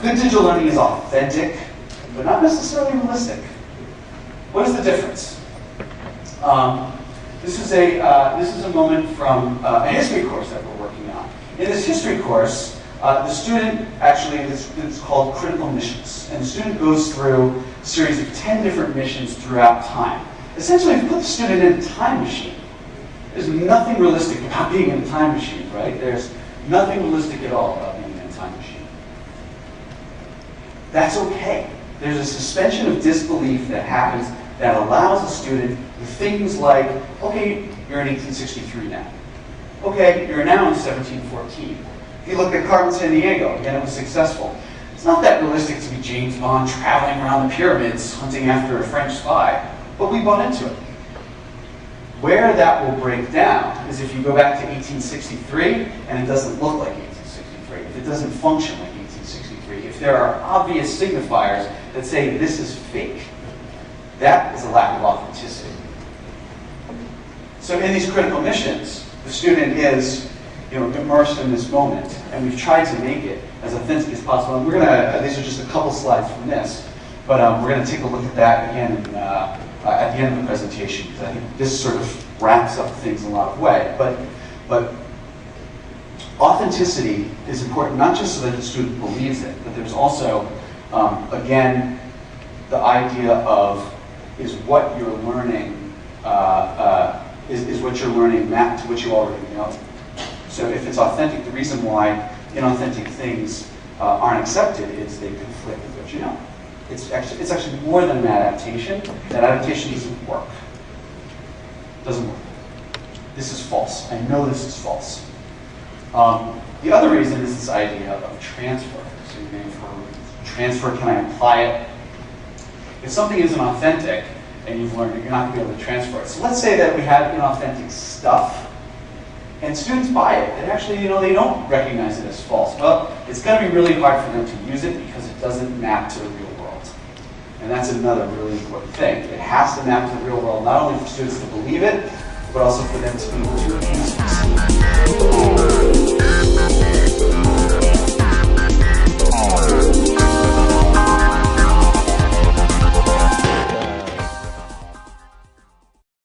Good digital learning is authentic, but not necessarily realistic. What is the difference? This is a moment from a history course that we're working on. In this history course, the student actually, it's called critical missions. And the student goes through a series of 10 different missions throughout time. Essentially, if you put the student in a time machine, there's nothing realistic about being in a time machine, right? There's nothing realistic at all about being in a time machine. That's okay. There's a suspension of disbelief that happens that allows the student things like, okay, you're in 1863 now. Okay, you're now in 1714. If you look at Carmen Sandiego, again, it was successful. It's not that realistic to be James Bond traveling around the pyramids hunting after a French spy, but we bought into it. Where that will break down is if you go back to 1863 and it doesn't look like 1863, if it doesn't function like 1863, if there are obvious signifiers that say this is fake, that is a lack of authenticity. So in these critical missions, the student is immersed in this moment, and we've tried to make it as authentic as possible. And we're gonna, these are just a couple slides from this, but we're gonna take a look at that again at the end of the presentation, because I think this sort of wraps up things in a lot of way. But authenticity is important, not just so that the student believes it, but there's also, again, the idea of is what you're learning is what you're learning mapped to what you already know. So if it's authentic, the reason why inauthentic things aren't accepted is they conflict with what you know. It's actually more than an adaptation. That adaptation doesn't work. Doesn't work. This is false. I know this is false. The other reason is this idea of transfer. So you may have heard transfer, can I apply it? If something isn't authentic and you've learned it, you're not going to be able to transfer it. So let's say that we have inauthentic stuff and students buy it, and actually, they don't recognize it as false. Well, it's going to be really hard for them to use it because it doesn't map to the real world. And that's another really important thing. It has to map to the real world, not only for students to believe it, but also for them to be able to use it.